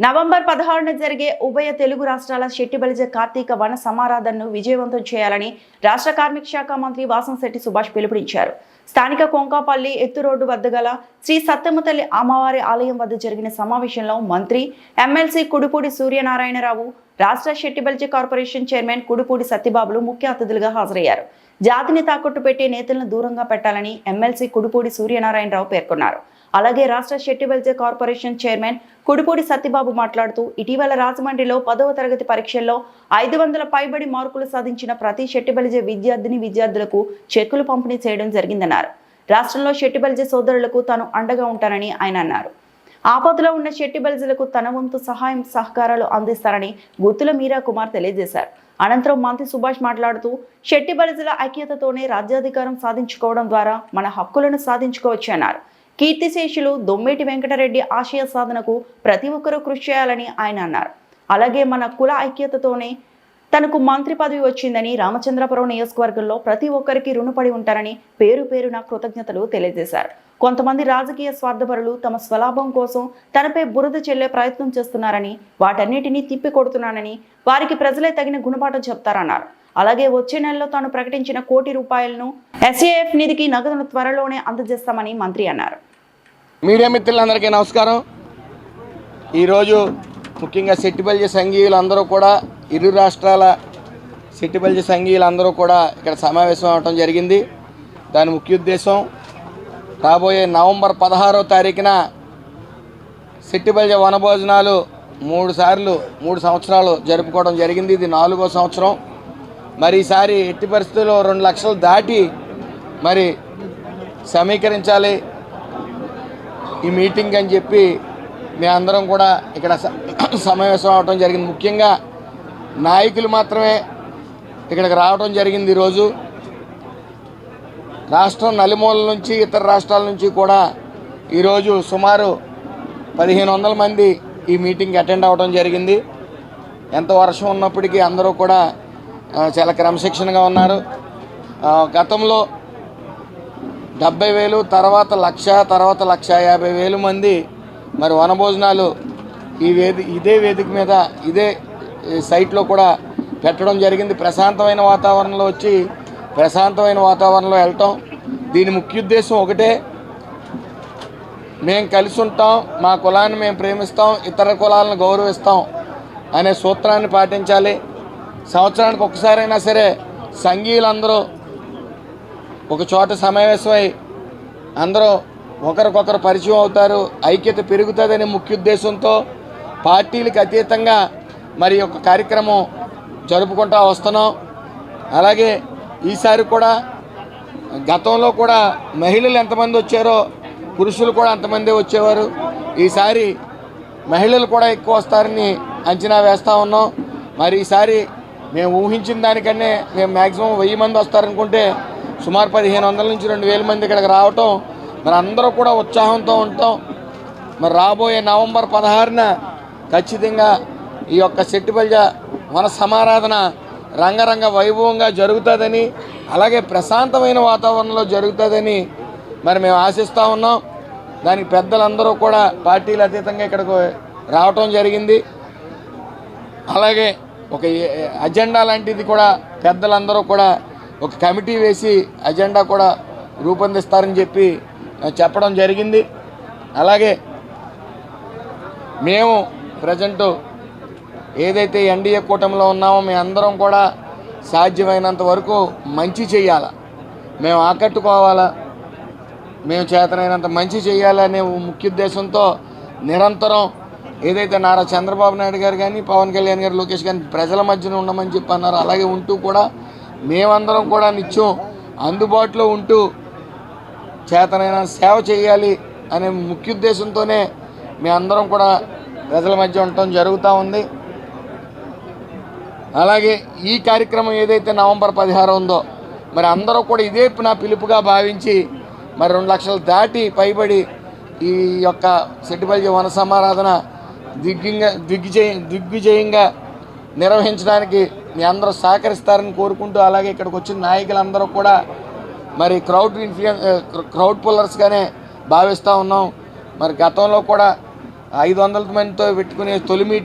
November 16న జరిగే ఉభయ తెలుగు రాష్ట్రాల శెట్టిబలిజ కార్తీక వన సమారాధనను విజయవంతం చేయాలని రాష్ట్ర కార్మిక శాఖ మంత్రి వాసంశెట్టి సుభాష్ పిలుపునిచ్చారు. స్థానిక కొంకాపల్లి ఎత్తు రోడ్డు వద్ద గల శ్రీ సత్యమతల్లి అమ్మవారి ఆలయం వద్ద జరిగిన సమావేశంలో మంత్రి ఎమ్మెల్సీ కుడుపూడి సూర్యనారాయణరావు, రాష్ట్ర శెట్టిబలిజ కార్పొరేషన్ చైర్మన్ కుడుపూడి సత్యబాబులు ముఖ్య అతిథులుగా హాజరయ్యారు. జాతిని తాకట్టు పెట్టే నేతలను దూరంగా పెట్టాలని ఎమ్మెల్సీ కుడుపూడి సూర్యనారాయణరావు పేర్కొన్నారు. అలాగే రాష్ట్ర శెట్టిబలిజ కార్పొరేషన్ చైర్మన్ కుడుపూడి సత్యబాబు మాట్లాడుతూ, ఇటీవల రాజమండ్రిలో 10వ తరగతి పరీక్షల్లో 500 పైబడి మార్కులు సాధించిన ప్రతి శెట్టిబలిజ విద్యార్థులకు చెక్కులు పంపిణీ చేయడం జరిగిందన్నారు. రాష్ట్రంలో శెట్టిబలిజ సోదరులకు తాను అండగా ఉంటానని ఆయన అన్నారు. ఆపదలో ఉన్న శెట్టిబలిజలకు తన వంతు సహాయం సహకారాలు అందిస్తారని గుత్తుల మీరా కుమార్ తెలియజేశారు. అనంతరం మంత్రి సుభాష్ మాట్లాడుతూ, శెట్టిబలిజల ఐక్యతతోనే రాజ్యాధికారం సాధించుకోవడం ద్వారా మన హక్కులను సాధించుకోవచ్చన్నారు. కీర్తిశేషులు దొమ్మేటి వెంకటరెడ్డి ఆశయ సాధనకు ప్రతి ఒక్కరూ కృషి చేయాలని ఆయన అన్నారు. అలాగే మన కుల ఐక్యతతోనే తనకు మంత్రి పదవి వచ్చిందని, రామచంద్రపురం నియోజకవర్గంలో ప్రతి ఒక్కరికి రుణపడి ఉంటారని పేరు పేరున కృతజ్ఞతలు తెలియజేశారు. కొంతమంది రాజకీయ స్వార్థపరులు తమ స్వలాభం కోసం తనపై బురద చెల్లే ప్రయత్నం చేస్తున్నారని, వాటన్నిటినీ తిప్పికొడుతున్నానని, వారికి ప్రజలే తగిన గుణపాఠం చెప్తారన్నారు. అలాగే వచ్చే నెలలో తాను ప్రకటించిన ₹1 కోటి ఎస్ఏఎఫ్ నిధికి నగదును త్వరలోనే అందజేస్తామని మంత్రి అన్నారు. మీడియా మిత్రులందరికీ నమస్కారం. ఈరోజు ముఖ్యంగా శెట్టిబలిజ సంఘీయులందరూ కూడా, ఇరు రాష్ట్రాల శెట్టిబలిజ సంఘీయులందరూ కూడా ఇక్కడ సమావేశం అవడం జరిగింది. దాని ముఖ్య ఉద్దేశం, రాబోయే నవంబర్ 16వ తారీఖున శెట్టిబలిజ వనభోజనాలు 3 సంవత్సరాలు జరుపుకోవడం జరిగింది. ఇది 4వ సంవత్సరం. మరి ఈసారి ఎట్టి పరిస్థితుల్లో 2 లక్షలు దాటి మరి సమీకరించాలి ఈ మీటింగ్ అని చెప్పి మేమందరం కూడా ఇక్కడ సమావేశం అవడం జరిగింది. ముఖ్యంగా నాయకులు మాత్రమే ఇక్కడికి రావడం జరిగింది. ఈరోజు రాష్ట్రం నలుమూలల నుంచి, ఇతర రాష్ట్రాల నుంచి కూడా ఈరోజు సుమారు 1500 మంది ఈ మీటింగ్కి అటెండ్ అవ్వడం జరిగింది. ఎంత వర్షం ఉన్నప్పటికీ అందరూ కూడా చాలా క్రమశిక్షణగా ఉన్నారు. గతంలో 70,000, తర్వాత 1,00,000, తర్వాత 1,50,000 మంది మరి వనభోజనాలు ఇదే వేదిక మీద, ఇదే సైట్లో కూడా పెట్టడం జరిగింది. ప్రశాంతమైన వాతావరణంలో వచ్చి ప్రశాంతమైన వాతావరణంలో వెళ్ళటం. దీని ముఖ్య ఉద్దేశం ఒకటే, మేము కలిసి ఉంటాం, మా కులాన్ని మేము ప్రేమిస్తాం, ఇతర కులాలను గౌరవిస్తాం అనే సూత్రాన్ని పాటించాలి. సంవత్సరానికి ఒకసారైనా సరే సంఘీయులందరూ ఒక చోట సమావేశమై అందరూ ఒకరికొకరు పరిచయం అవుతారు, ఐక్యత పెరుగుతుందనే ముఖ్య ఉద్దేశంతో పార్టీలకు అతీతంగా మరి ఒక కార్యక్రమం జరుపుకుంటూ వస్తున్నాం. అలాగే ఈసారి కూడా, గతంలో కూడా మహిళలు ఎంతమంది వచ్చారో పురుషులు కూడా అంతమంది వచ్చేవారు. ఈసారి మహిళలు కూడా ఎక్కువ వస్తారని అంచనా వేస్తూ ఉన్నాం. మరి ఈసారి మేము ఊహించిన దానికన్నా మేము మ్యాక్సిమం 1000 మంది వస్తారనుకుంటే సుమారు 1500 నుంచి 2000 మంది ఇక్కడికి రావటం, మరి అందరూ కూడా ఉత్సాహంతో ఉంటాం. మరి రాబోయే నవంబర్ 16న ఖచ్చితంగా ఈ యొక్క శెట్టిబలిజ వన సమారాధన రంగరంగ వైభవంగా జరుగుతుందని, అలాగే ప్రశాంతమైన వాతావరణంలో జరుగుతుందని మరి మేము ఆశిస్తూ ఉన్నాం. దానికి పెద్దలందరూ కూడా పార్టీలు అతీతంగా ఇక్కడికి రావటం జరిగింది. అలాగే ఒక అజెండా లాంటిది కూడా పెద్దలందరూ కూడా ఒక కమిటీ వేసి అజెండా కూడా రూపొందిస్తారని చెప్పి చెప్పడం జరిగింది. అలాగే మేము ప్రజెంటు ఏదైతే ఎన్డీఏ కూటమిలో ఉన్నామో మేమందరం కూడా సాధ్యమైనంత వరకు మంచి చేయాలా, మేము ఆకట్టుకోవాలా, మేము చేతనైనంత మంచి చేయాలనే ముఖ్య ఉద్దేశంతో నిరంతరం ఏదైతే నారా చంద్రబాబు నాయుడు గారు కానీ, పవన్ కళ్యాణ్ గారు, లోకేష్ గారిని ప్రజల మధ్యన ఉండమని చెప్పి అన్నారు. అలాగే ఉంటూ కూడా మేమందరం కూడా నిత్యం అందుబాటులో ఉంటూ చేతనైన సేవ చేయాలి అనే ముఖ్య ఉద్దేశంతోనే మేమందరం కూడా ప్రజల మధ్య ఉండటం జరుగుతూ ఉంది. అలాగే ఈ కార్యక్రమం ఏదైతే నవంబర్ 16 ఉందో మరి అందరూ కూడా ఇదే నా పిలుపుగా భావించి మరి 2 లక్షలు దాటి పైబడి ఈ యొక్క శెట్టిబలిజ వన సమారాధన దిగ్విజయంగా నిర్వహించడానికి మీ అందరూ సహకరిస్తారని కోరుకుంటూ, అలాగే ఇక్కడికి వచ్చిన నాయకులందరూ కూడా మరి క్రౌడ్ పుల్లర్స్గానే భావిస్తూ ఉన్నాం. మరి గతంలో కూడా 500 మందితో పెట్టుకునే తొలి మీటింగ్